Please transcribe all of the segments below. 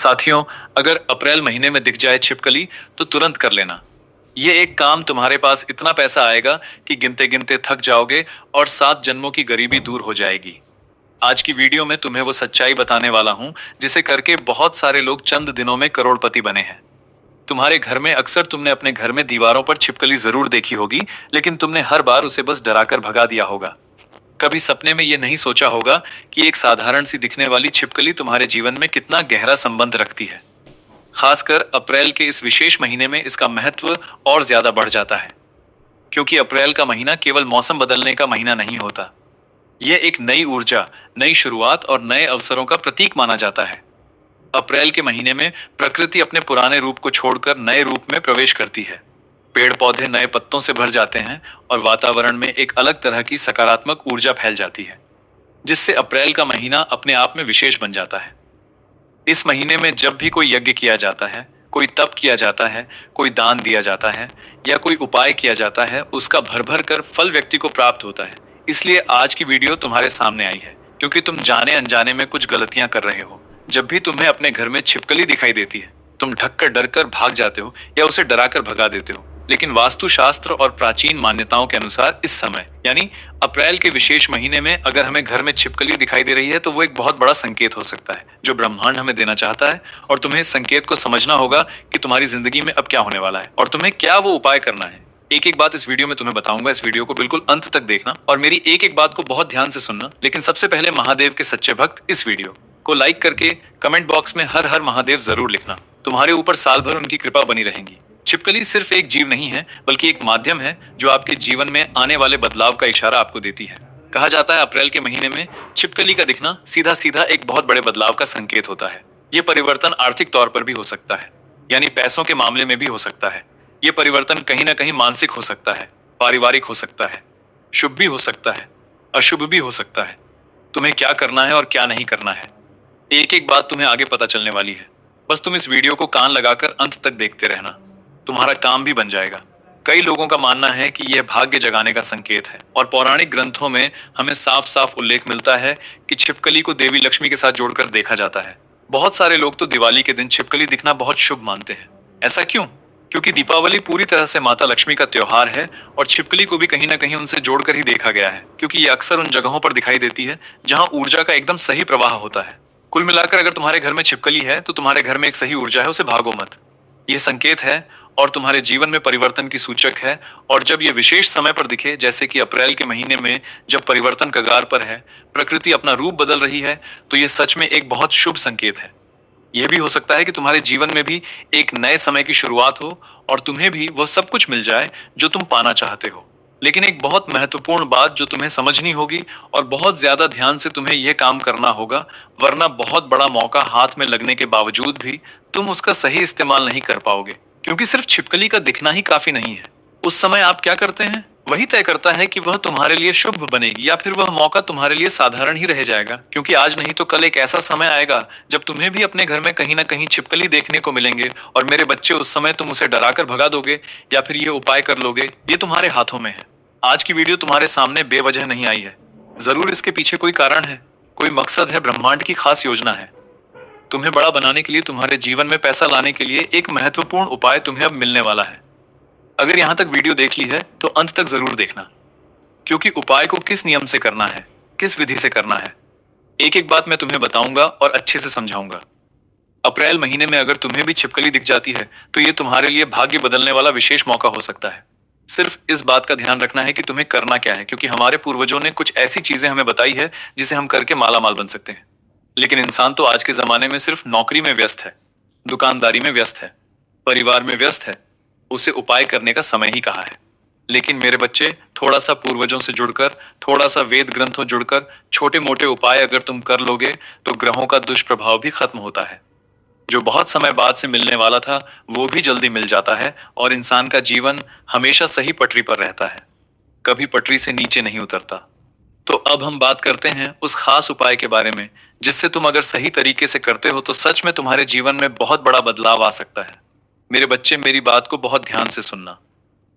साथियों, अगर अप्रैल महीने में दिख जाए छिपकली तो तुरंत कर लेना। ये एक काम तुम्हारे पास इतना पैसा आएगा कि गिनते गिनते थक जाओगे और 7 जन्मों की गरीबी दूर हो जाएगी। आज की वीडियो में तुम्हें वो सच्चाई बताने वाला हूं जिसे करके बहुत सारे लोग चंद दिनों में करोड़पति बने हैं। तुम्हारे घर में अक्सर तुमने अपने घर में दीवारों पर छिपकली जरूर देखी होगी, लेकिन तुमने हर बार उसे बस डराकर भगा दिया होगा। कभी सपने में ये नहीं सोचा होगा कि एक साधारण सी दिखने वाली छिपकली तुम्हारे जीवन में कितना गहरा संबंध रखती है। खासकर अप्रैल के इस विशेष महीने में इसका महत्व और ज्यादा बढ़ जाता है, क्योंकि अप्रैल का महीना केवल मौसम बदलने का महीना नहीं होता। यह एक नई ऊर्जा, नई शुरुआत और नए अवसरों का प्रतीक माना जाता है। अप्रैल के महीने में प्रकृति अपने पुराने रूप को छोड़कर नए रूप में प्रवेश करती है। पेड़ पौधे नए पत्तों से भर जाते हैं और वातावरण में एक अलग तरह की सकारात्मक ऊर्जा फैल जाती है, जिससे अप्रैल का महीना अपने आप में विशेष बन जाता है। इस महीने में जब भी कोई यज्ञ किया जाता है, कोई तप किया जाता है, कोई दान दिया जाता है या कोई उपाय किया जाता है, उसका भर भर कर फल व्यक्ति को प्राप्त होता है। इसलिए आज की वीडियो तुम्हारे सामने आई है क्योंकि तुम जाने अनजाने में कुछ गलतियां कर रहे हो। जब भी तुम्हें अपने घर में छिपकली दिखाई देती है, तुम ढककर डरकर भाग जाते हो या उसे डराकर भगा देते हो। लेकिन वास्तुशास्त्र और प्राचीन मान्यताओं के अनुसार इस समय यानी अप्रैल के विशेष महीने में अगर हमें घर में छिपकली दिखाई दे रही है तो वो एक बहुत बड़ा संकेत हो सकता है जो ब्रह्मांड हमें देना चाहता है। और तुम्हें इस संकेत को समझना होगा कि तुम्हारी जिंदगी में अब क्या होने वाला है और तुम्हें क्या वो उपाय करना है। एक एक बात इस वीडियो में तुम्हें बताऊंगा। इस वीडियो को बिल्कुल अंत तक देखना और मेरी एक एक बात को बहुत ध्यान से सुनना। लेकिन सबसे पहले महादेव के सच्चे भक्त इस वीडियो को लाइक करके कमेंट बॉक्स में हर हर महादेव जरूर लिखना। तुम्हारे ऊपर साल भर उनकी कृपा बनी रहेगी। छिपकली सिर्फ एक जीव नहीं है, बल्कि एक माध्यम है जो आपके जीवन में आने वाले बदलाव का इशारा आपको देती है। कहा जाता है अप्रैल के महीने में छिपकली का दिखना सीधा सीधा एक बहुत बड़े बदलाव का संकेत होता है। ये परिवर्तन आर्थिक तौर पर भी हो सकता है, यानी पैसों के मामले में भी हो सकता है। ये परिवर्तन कहीं ना कहीं मानसिक हो सकता है, पारिवारिक हो सकता है, शुभ भी हो सकता है, अशुभ भी हो सकता है। तुम्हें क्या करना है और क्या नहीं करना है, एक एक बात तुम्हें आगे पता चलने वाली है। बस तुम इस वीडियो को कान लगाकर अंत तक देखते रहना, तुम्हारा काम भी बन जाएगा। कई लोगों का मानना है कि यह भाग्य जगाने का संकेत है और पौराणिक ग्रंथों में हमें साफ साफ उल्लेख मिलता है कि छिपकली को देवी लक्ष्मी के साथ जोड़कर देखा जाता है। बहुत सारे लोग तो दिवाली के दिन छिपकली दिखना बहुत शुभ मानते हैं। ऐसा क्यों? क्योंकि दीपावली पूरी तरह से माता लक्ष्मी का त्योहार है और छिपकली को भी कहीं ना कहीं उनसे जोड़कर ही देखा गया है, क्योंकि ये अक्सर उन जगहों पर दिखाई देती है जहां ऊर्जा का एकदम सही प्रवाह होता है। कुल मिलाकर अगर तुम्हारे घर में छिपकली है तो तुम्हारे घर में एक सही ऊर्जा है, उसे भागो मत। यह संकेत है और तुम्हारे जीवन में परिवर्तन की सूचक है। और जब यह विशेष समय पर दिखे, जैसे कि अप्रैल के महीने में जब परिवर्तन कगार पर है, प्रकृति अपना रूप बदल रही है, तो यह सच में एक बहुत शुभ संकेत है। यह भी हो सकता है कि तुम्हारे जीवन में भी एक नए समय की शुरुआत हो और तुम्हें भी वह सब कुछ मिल जाए जो तुम पाना चाहते हो। लेकिन एक बहुत महत्वपूर्ण बात जो तुम्हें समझनी होगी और बहुत ज्यादा ध्यान से तुम्हें यह काम करना होगा, वरना बहुत बड़ा मौका हाथ में लगने के बावजूद भी तुम उसका सही इस्तेमाल नहीं कर पाओगे। क्योंकि सिर्फ छिपकली का दिखना ही काफी नहीं है। उस समय आप क्या करते हैं वही तय करता है कि वह तुम्हारे लिए शुभ बनेगी या फिर वह मौका तुम्हारे लिए साधारण ही रह जाएगा। क्योंकि आज नहीं तो कल एक ऐसा समय आएगा जब तुम्हें भी अपने घर में कहीं ना कहीं छिपकली देखने को मिलेंगे और मेरे बच्चे, उस समय तुम उसे डराकर भगा दोगे या फिर ये उपाय कर लोगे, ये तुम्हारे हाथों में है। आज की वीडियो तुम्हारे सामने बेवजह नहीं आई है, जरूर इसके पीछे कोई कारण है, कोई मकसद है, ब्रह्मांड की खास योजना है। तुम्हें बड़ा बनाने के लिए, तुम्हारे जीवन में पैसा लाने के लिए एक महत्वपूर्ण उपाय तुम्हें अब मिलने वाला है। अगर यहां तक वीडियो देख ली है तो अंत तक जरूर देखना, क्योंकि उपाय को किस नियम से करना है, किस विधि से करना है, एक एक बात मैं तुम्हें बताऊंगा और अच्छे से समझाऊंगा। अप्रैल महीने में अगर तुम्हें भी छिपकली दिख जाती है तो ये तुम्हारे लिए भाग्य बदलने वाला विशेष मौका हो सकता है। सिर्फ इस बात का ध्यान रखना है कि तुम्हें करना क्या है, क्योंकि हमारे पूर्वजों ने कुछ ऐसी चीजें हमें बताई है जिसे हम करके माला माल बन सकते हैं। लेकिन इंसान तो आज के जमाने में सिर्फ नौकरी में व्यस्त है, दुकानदारी में व्यस्त है, परिवार में व्यस्त है। उसे उपाय करने का समय ही कहाँ है। लेकिन मेरे बच्चे, थोड़ा सा पूर्वजों से जुड़कर, थोड़ा सा वेद ग्रंथों जुड़कर छोटे मोटे उपाय अगर तुम कर लोगे तो ग्रहों का दुष्प्रभाव भी खत्म होता है। जो बहुत समय बाद से मिलने वाला था वो भी जल्दी मिल जाता है और इंसान का जीवन हमेशा सही पटरी पर रहता है, कभी पटरी से नीचे नहीं उतरता। तो अब हम बात करते हैं उस खास उपाय के बारे में जिससे तुम अगर सही तरीके से करते हो तो सच में तुम्हारे जीवन में बहुत बड़ा बदलाव आ सकता है। मेरे बच्चे, मेरी बात को बहुत ध्यान से सुनना।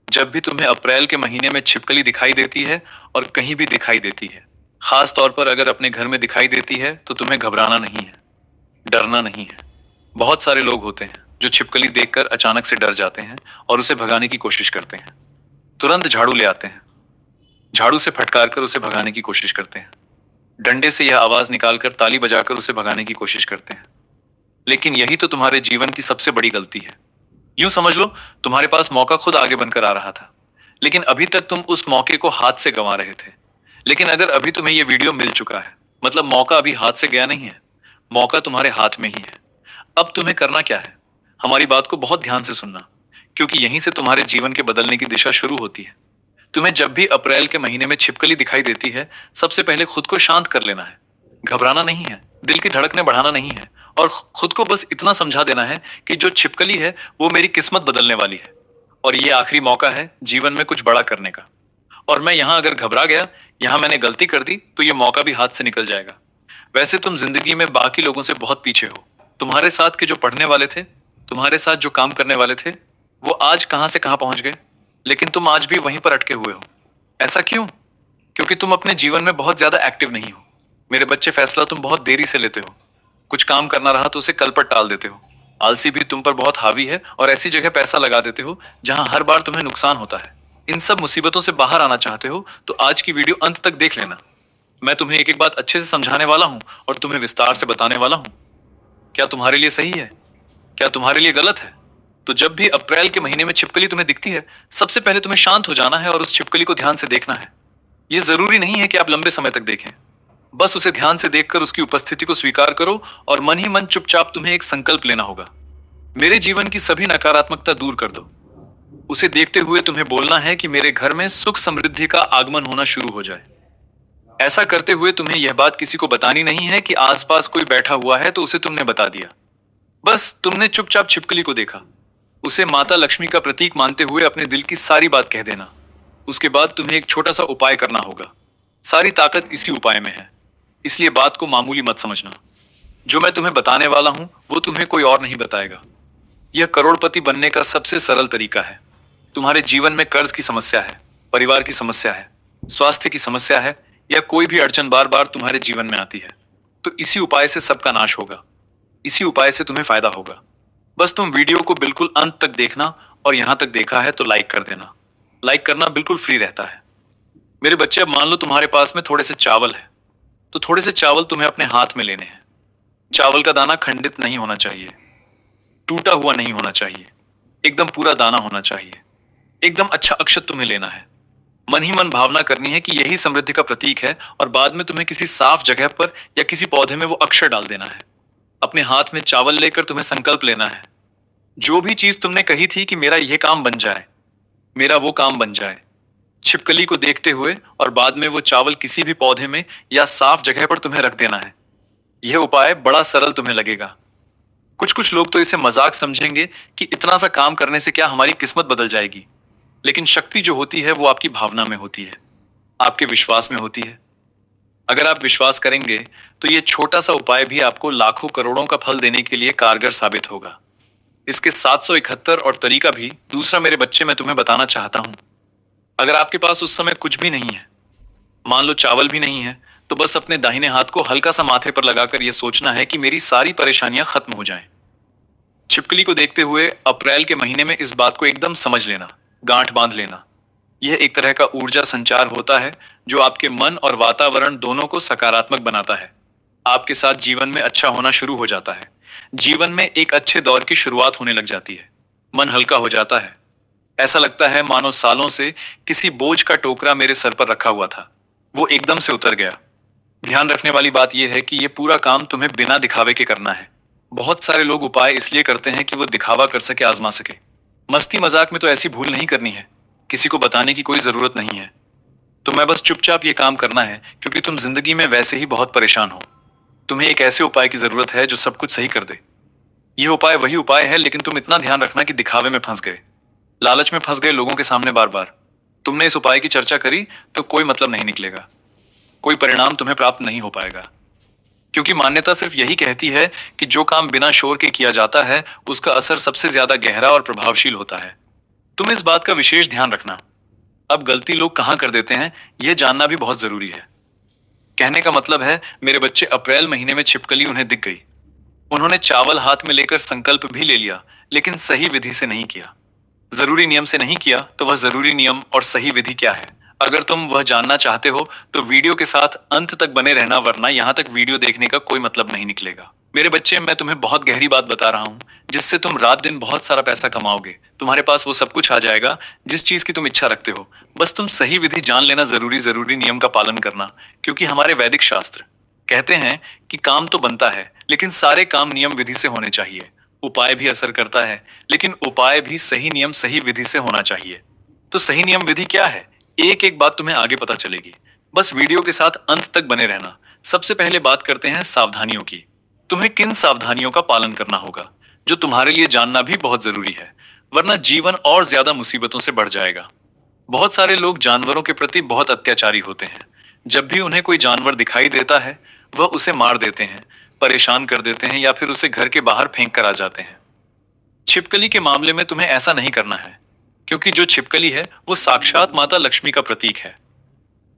जब भी तुम्हें अप्रैल के महीने में छिपकली दिखाई देती है और कहीं भी दिखाई देती है, खास तौर पर अगर अपने घर में दिखाई देती है, तो तुम्हें घबराना नहीं है, डरना नहीं है। बहुत सारे लोग होते हैं जो छिपकली देखकर अचानक से डर जाते हैं और उसे भगाने की कोशिश करते हैं। तुरंत झाड़ू ले आते हैं, झाड़ू से फटकार कर उसे भगाने की कोशिश करते हैं, डंडे से यह आवाज निकालकर ताली बजाकर उसे भगाने की कोशिश करते हैं। लेकिन यही तो तुम्हारे जीवन की सबसे बड़ी गलती है। यूं समझ लो, तुम्हारे पास मौका खुद आगे बनकर आ रहा था, लेकिन अभी तक तुम उस मौके को हाथ से गंवा रहे थे। लेकिन अगर अभी तुम्हें यह वीडियो मिल चुका है, मतलब मौका अभी हाथ से गया नहीं है, मौका तुम्हारे हाथ में ही है। अब तुम्हें करना क्या है? हमारी बात को बहुत ध्यान से सुनना, क्योंकि यहीं से तुम्हारे जीवन के बदलने की दिशा शुरू होती है। तुम्हें जब भी अप्रैल के महीने में छिपकली दिखाई देती है, सबसे पहले खुद को शांत कर लेना है। घबराना नहीं है, दिल की धड़कनें बढ़ाना नहीं है, और खुद को बस इतना समझा देना है कि जो छिपकली है वो मेरी किस्मत बदलने वाली है, और ये आखिरी मौका है जीवन में कुछ बड़ा करने का। और मैं यहाँ अगर घबरा गया, यहाँ मैंने गलती कर दी, तो ये मौका भी हाथ से निकल जाएगा। वैसे तुम जिंदगी में बाकी लोगों से बहुत पीछे हो। तुम्हारे साथ के जो पढ़ने वाले थे, तुम्हारे साथ जो काम करने वाले थे, वो आज कहां से कहां पहुंच गए, लेकिन तुम आज भी वहीं पर अटके हुए हो। ऐसा क्यों? क्योंकि तुम अपने जीवन में बहुत ज्यादा एक्टिव नहीं हो। मेरे बच्चे, फैसला तुम बहुत देरी से लेते हो। कुछ काम करना रहा तो उसे कल पर टाल देते हो। आलसी भी तुम पर बहुत हावी है और ऐसी जगह पैसा लगा देते हो जहां हर बार तुम्हें नुकसान होता है। इन सब मुसीबतों से बाहर आना चाहते हो तो आज की वीडियो अंत तक देख लेना। मैं तुम्हें एक एक बात अच्छे से समझाने वाला हूं और तुम्हें विस्तार से बताने वाला हूं। क्या तुम्हारे लिए सही है? क्या तुम्हारे लिए गलत है? तो जब भी अप्रैल के महीने में छिपकली तुम्हें दिखती है, सबसे पहले तुम्हें शांत हो जाना है और उस छिपकली को ध्यान से देखना है। यह जरूरी नहीं है कि आप लंबे समय तक देखें, बस उसे ध्यान से देखकर उसकी उपस्थिति को स्वीकार करो और मन ही मन चुपचाप तुम्हें एक संकल्प लेना होगा। मेरे जीवन की सभी नकारात्मकता दूर कर दो। उसे देखते हुए तुम्हें बोलना है कि मेरे घर में सुख समृद्धि का आगमन होना शुरू हो जाए। ऐसा करते हुए तुम्हें यह बात किसी को बतानी नहीं है कि आसपास कोई बैठा हुआ है तो उसे तुमने बता दिया। बस तुमने चुपचाप छिपकली को देखा, उसे माता लक्ष्मी का प्रतीक मानते हुए अपने दिल की सारी बात कह देना। उसके बाद तुम्हें एक छोटा सा उपाय करना होगा। सारी ताकत इसी उपाय में है, इसलिए बात को मामूली मत समझना। जो मैं तुम्हें बताने वाला हूं वो तुम्हें कोई और नहीं बताएगा। यह करोड़पति बनने का सबसे सरल तरीका है। तुम्हारे जीवन में कर्ज की समस्या है, परिवार की समस्या है, स्वास्थ्य की समस्या है, या कोई भी अड़चन बार बार तुम्हारे जीवन में आती है, तो इसी उपाय से सबका नाश होगा। इसी उपाय से तुम्हें फायदा होगा। बस तुम वीडियो को बिल्कुल अंत तक देखना, और यहां तक देखा है तो लाइक कर देना। लाइक करना बिल्कुल फ्री रहता है। मेरे बच्चे, अब मान लो तुम्हारे पास में थोड़े से चावल है, तो थोड़े से चावल तुम्हें अपने हाथ में लेने हैं। चावल का दाना खंडित नहीं होना चाहिए, टूटा हुआ नहीं होना चाहिए, एकदम पूरा दाना होना चाहिए। एकदम अच्छा अक्षत तुम्हें लेना है। मन ही मन भावना करनी है कि यही समृद्धि का प्रतीक है, और बाद में तुम्हें किसी साफ जगह पर या किसी पौधे में वो अक्षर डाल देना है। अपने हाथ में चावल लेकर तुम्हें संकल्प लेना है, जो भी चीज तुमने कही थी कि मेरा यह काम बन जाए, मेरा वो काम बन जाए, छिपकली को देखते हुए, और बाद में वो चावल किसी भी पौधे में या साफ जगह पर तुम्हें रख देना है। यह उपाय बड़ा सरल तुम्हें लगेगा। कुछ कुछ लोग तो इसे मजाक समझेंगे कि इतना सा काम करने से क्या हमारी किस्मत बदल जाएगी, लेकिन शक्ति जो होती है वो आपकी भावना में होती है, आपके विश्वास में होती है। अगर आप विश्वास करेंगे तो ये छोटा सा उपाय भी आपको लाखों करोड़ों का फल देने के लिए कारगर साबित होगा। इसके 771 और तरीका भी दूसरा, मेरे बच्चे, मैं तुम्हें बताना चाहता हूं। अगर आपके पास उस समय कुछ भी नहीं है, मान लो चावल भी नहीं है, तो बस अपने दाहिने हाथ को हल्का सा माथे पर लगाकर यह सोचना है कि मेरी सारी परेशानियां खत्म हो जाएं। छिपकली को देखते हुए अप्रैल के महीने में इस बात को एकदम समझ लेना, गांठ बांध लेना। यह एक तरह का ऊर्जा संचार होता है जो आपके मन और वातावरण दोनों को सकारात्मक बनाता है। आपके साथ जीवन में अच्छा होना शुरू हो जाता है। जीवन में एक अच्छे दौर की शुरुआत होने लग जाती है। मन हल्का हो जाता है। ऐसा लगता है मानो सालों से किसी बोझ का टोकरा मेरे सर पर रखा हुआ था, वो एकदम से उतर गया। ध्यान रखने वाली बात यह है कि यह पूरा काम तुम्हें बिना दिखावे के करना है। बहुत सारे लोग उपाय इसलिए करते हैं कि वो दिखावा कर सके, आजमा सके। मस्ती मजाक में तो ऐसी भूल नहीं करनी है, किसी को बताने की कोई जरूरत नहीं है। तो मैं बस चुपचाप ये काम करना है, क्योंकि तुम जिंदगी में वैसे ही बहुत परेशान हो। तुम्हें एक ऐसे उपाय की जरूरत है जो सब कुछ सही कर दे। यह उपाय वही उपाय है, लेकिन तुम इतना ध्यान रखना कि दिखावे में फंस गए, लालच में फंस गए लोगों के सामने बार बार। तुमने इस उपाय की चर्चा करी तो कोई मतलब नहीं निकलेगा, कोई परिणाम तुम्हें प्राप्त नहीं हो पाएगा, क्योंकि मान्यता सिर्फ यही कहती है कि जो काम बिना शोर के किया जाता है उसका असर सबसे ज्यादा गहरा और प्रभावशील होता है। तुम इस बात का विशेष ध्यान रखना। अब गलती लोग कहां कर देते हैं यह जानना भी बहुत जरूरी है। कहने का मतलब है, मेरे बच्चे, अप्रैल महीने में छिपकली उन्हें दिख गई। उन्होंने चावल हाथ में लेकर संकल्प भी ले लिया, लेकिन सही विधि से नहीं किया। जरूरी नियम से नहीं किया तो वह जरूरी नियम और सही विधि क्या है? अगर तुम वह जानना चाहते हो तो वीडियो के साथ अंत तक बने रहना, वरना यहाँ तक वीडियो देखने का कोई मतलब नहीं निकलेगा। मेरे बच्चे, मैं तुम्हें बहुत गहरी बात बता रहा हूँ, जिससे तुम रात दिन बहुत सारा पैसा कमाओगे। तुम्हारे पास वो सब कुछ आ जाएगा जिस चीज की तुम इच्छा रखते हो। बस तुम सही विधि जान लेना, जरूरी जरूरी नियम का पालन करना। क्योंकि हमारे वैदिक शास्त्र कहते हैं कि काम तो बनता है, लेकिन सारे काम नियम विधि से होने चाहिए। उपाय भी असर करता है, लेकिन उपाय भी सही नियम सही विधि से होना चाहिए। तो सही नियम विधि क्या है? एक एक बात तुम्हें आगे पता चलेगी। बस वीडियो के साथ अंत तक बने रहना। सबसे पहले बात करते हैं सावधानियों की। तुम्हें किन सावधानियों का पालन करना होगा, जो तुम्हारे लिए जानना भी बहुत जरूरी है, वरना जीवन और ज्यादा मुसीबतों से बढ़ जाएगा। बहुत सारे लोग जानवरों के प्रति बहुत अत्याचारी होते हैं। जब भी उन्हें कोई जानवर दिखाई देता है, वह उसे मार देते हैं, परेशान कर देते हैं या फिर उसे घर के बाहर फेंक कर आ जाते हैं। छिपकली के मामले में तुम्हें ऐसा नहीं करना है, क्योंकि जो छिपकली है वो साक्षात माता लक्ष्मी का प्रतीक है।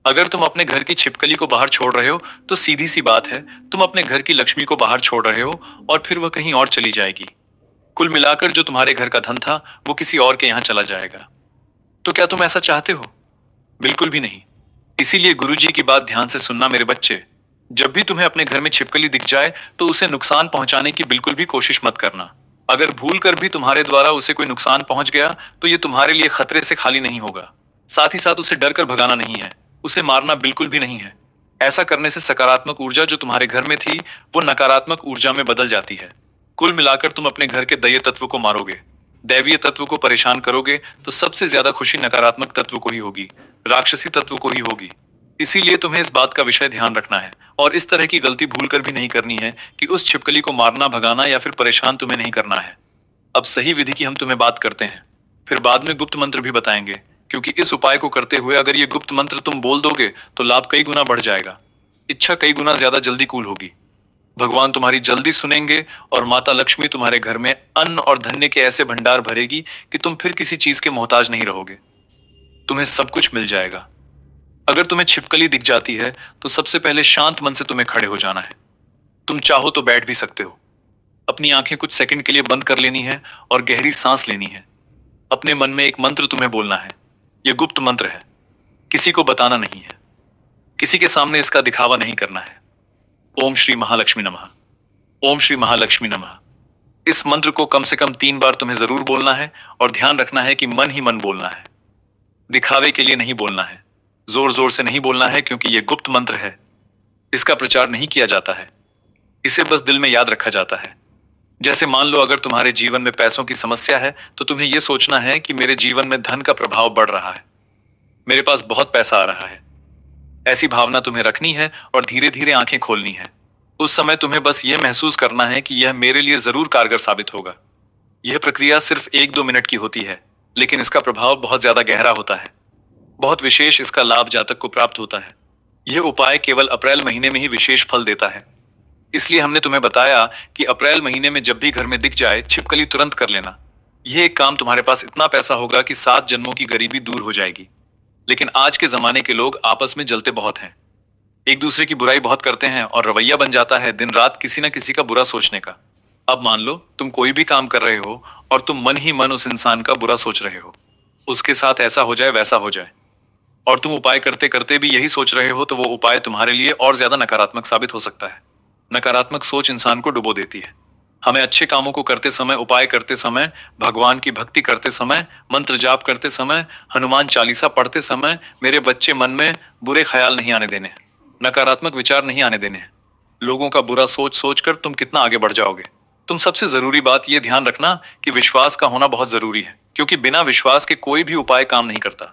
अगर तुम अपने घर की छिपकली को बाहर छोड़ रहे हो तो सीधी सी बात है, तुम अपने घर की लक्ष्मी को बाहर छोड़ रहे हो और फिर वह कहीं और चली जाएगी। कुल मिलाकर जो तुम्हारे घर का धन था वो किसी और के यहाँ चला जाएगा। तो क्या तुम ऐसा चाहते हो? बिल्कुल भी नहीं। इसीलिए गुरुजी की बात ध्यान से सुनना मेरे बच्चे। जब भी तुम्हें अपने घर में छिपकली दिख जाए तो उसे नुकसान पहुंचाने की बिल्कुल भी कोशिश मत करना। अगर भूल कर भी तुम्हारे द्वारा उसे कोई नुकसान पहुंच गया तो ये तुम्हारे लिए खतरे से खाली नहीं होगा। साथ ही साथ उसे डर कर भगाना नहीं है, उसे मारना बिल्कुल भी नहीं है। ऐसा करने से सकारात्मक ऊर्जा जो तुम्हारे घर में थी वो नकारात्मक ऊर्जा में बदल जाती है। कुल मिलाकर तुम अपने घर के दैवीय तत्व को मारोगे, दैवीय तत्व को परेशान करोगे तो सबसे ज्यादा खुशी नकारात्मक तत्व को ही होगी, राक्षसी तत्व को ही होगी। इसीलिए तुम्हें इस बात का विषय ध्यान रखना है और इस तरह की गलती भूल कर भी नहीं करनी है कि उस छिपकली को मारना, भगाना या फिर परेशान तुम्हें नहीं करना है। अब सही विधि की हम तुम्हें बात करते हैं, फिर बाद में गुप्त मंत्र भी बताएंगे, क्योंकि इस उपाय को करते हुए अगर ये गुप्त मंत्र तुम बोल दोगे तो लाभ कई गुना बढ़ जाएगा, इच्छा कई गुना ज्यादा जल्दी कूल होगी, भगवान तुम्हारी जल्दी सुनेंगे और माता लक्ष्मी तुम्हारे घर में अन्न और धन्य के ऐसे भंडार भरेगी कि तुम फिर किसी चीज के मोहताज नहीं रहोगे। तुम्हें सब कुछ मिल जाएगा। अगर तुम्हें छिपकली दिख जाती है तो सबसे पहले शांत मन से तुम्हें खड़े हो जाना है। तुम चाहो तो बैठ भी सकते हो। अपनी आंखें कुछ सेकंड के लिए बंद कर लेनी है और गहरी सांस लेनी है। अपने मन में एक मंत्र तुम्हें बोलना है। यह गुप्त मंत्र है, किसी को बताना नहीं है, किसी के सामने इसका दिखावा नहीं करना है। ओम श्री महालक्ष्मी नमः। ओम श्री महालक्ष्मी नमः। इस मंत्र को कम से कम 3 बार तुम्हें जरूर बोलना है और ध्यान रखना है कि मन ही मन बोलना है, दिखावे के लिए नहीं बोलना है, जोर जोर से नहीं बोलना है, क्योंकि यह गुप्त मंत्र है। इसका प्रचार नहीं किया जाता है, इसे बस दिल में याद रखा जाता है। जैसे मान लो अगर तुम्हारे जीवन में पैसों की समस्या है तो तुम्हें यह सोचना है कि मेरे जीवन में धन का प्रभाव बढ़ रहा है, मेरे पास बहुत पैसा आ रहा है। ऐसी भावना तुम्हें रखनी है और धीरे धीरे आंखें खोलनी है। उस समय तुम्हें बस यह महसूस करना है कि यह मेरे लिए जरूर कारगर साबित होगा। यह प्रक्रिया सिर्फ 1-2 मिनट की होती है, लेकिन इसका प्रभाव बहुत ज्यादा गहरा होता है। बहुत विशेष इसका लाभ जातक को प्राप्त होता है। यह उपाय केवल अप्रैल महीने में ही विशेष फल देता है। इसलिए हमने तुम्हें बताया कि अप्रैल महीने में जब भी घर में दिख जाए छिपकली तुरंत कर लेना। यह एक काम तुम्हारे पास इतना पैसा होगा कि 7 जन्मों की गरीबी दूर हो जाएगी। लेकिन आज के जमाने के लोग आपस में जलते बहुत हैं, एक दूसरे की बुराई बहुत करते हैं और रवैया बन जाता है दिन रात किसी न किसी का बुरा सोचने का। अब मान लो तुम कोई भी काम कर रहे हो और तुम मन ही मन उस इंसान का बुरा सोच रहे हो, उसके साथ ऐसा हो जाए वैसा हो जाए, और तुम उपाय करते करते भी यही सोच रहे हो, तो वो उपाय तुम्हारे लिए और ज्यादा नकारात्मक साबित हो सकता है। नकारात्मक सोच इंसान को डुबो देती है। हमें अच्छे कामों को करते समय, उपाय करते समय, भगवान की भक्ति करते समय, मंत्र जाप करते समय, हनुमान चालीसा पढ़ते समय मेरे बच्चे मन में बुरे ख्याल नहीं आने देने, नकारात्मक विचार नहीं आने देने। लोगों का बुरा सोच सोच कर तुम कितना आगे बढ़ जाओगे। तुम सबसे जरूरी बात यह ध्यान रखना कि विश्वास का होना बहुत जरूरी है, क्योंकि बिना विश्वास के कोई भी उपाय काम नहीं करता।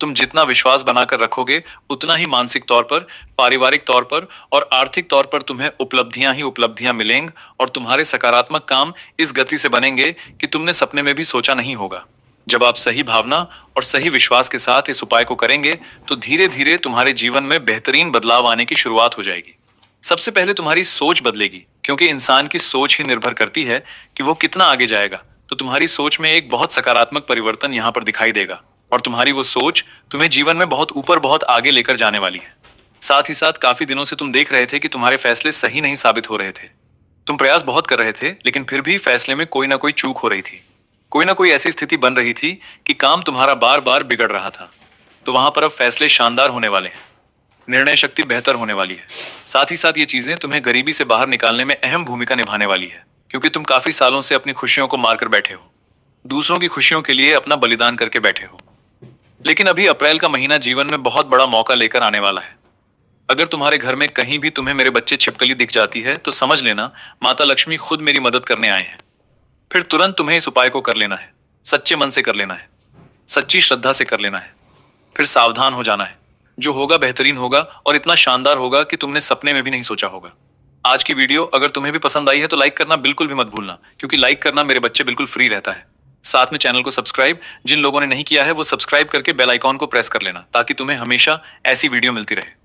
तुम जितना विश्वास बनाकर रखोगे उतना ही मानसिक तौर पर, पारिवारिक तौर पर और आर्थिक तौर पर तुम्हें उपलब्धियां ही उपलब्धियां मिलेंगी और तुम्हारे सकारात्मक काम इस गति से बनेंगे कि तुमने सपने में भी सोचा नहीं होगा। जब आप सही भावना और सही विश्वास के साथ इस उपाय को करेंगे तो धीरे धीरे तुम्हारे जीवन में बेहतरीन बदलाव आने की शुरुआत हो जाएगी। सबसे पहले तुम्हारी सोच बदलेगी, क्योंकि इंसान की सोच ही निर्भर करती है कि वो कितना आगे जाएगा। तो तुम्हारी सोच में एक बहुत सकारात्मक परिवर्तन यहाँ पर दिखाई देगा और तुम्हारी वो सोच तुम्हें जीवन में बहुत ऊपर, बहुत आगे लेकर जाने वाली है। साथ ही साथ काफी दिनों से तुम देख रहे थे कि तुम्हारे फैसले सही नहीं साबित हो रहे थे। तुम प्रयास बहुत कर रहे थे, लेकिन फिर भी फैसले में कोई ना कोई चूक हो रही थी। कोई ना कोई ऐसी स्थिति बन रही थी कि काम तुम्हारा बार बार बिगड़ रहा था। तो वहां पर अब फैसले शानदार होने वाले हैं। निर्णय शक्ति बेहतर होने वाली है। साथ ही साथ ये चीजें तुम्हें गरीबी से बाहर निकालने में अहम भूमिका निभाने वाली है, क्योंकि तुम काफी सालों से अपनी खुशियों को मारकर बैठे हो, दूसरों की खुशियों के लिए अपना बलिदान करके बैठे हो। लेकिन अभी अप्रैल का महीना जीवन में बहुत बड़ा मौका लेकर आने वाला है। अगर तुम्हारे घर में कहीं भी तुम्हें मेरे बच्चे छिपकली दिख जाती है, तो समझ लेना माता लक्ष्मी खुद मेरी मदद करने आए हैं। फिर तुरंत तुम्हें इस उपाय को कर लेना है। सच्चे मन से कर लेना है, सच्ची श्रद्धा से कर लेना है। फिर सावधान हो जाना है। जो होगा बेहतरीन होगा, और इतना शानदार होगा कि तुमने सपने में भी नहीं सोचा होगा। आज की वीडियो अगर तुम्हें भी पसंद आई है तो लाइक करना बिल्कुल भी मत भूलना, क्योंकि लाइक करना मेरे बच्चे बिल्कुल फ्री रहता है। साथ में चैनल को सब्सक्राइब, जिन लोगों ने नहीं किया है वो सब्सक्राइब करके बेल आइकॉन को प्रेस कर लेना, ताकि तुम्हें हमेशा ऐसी वीडियो मिलती रहे।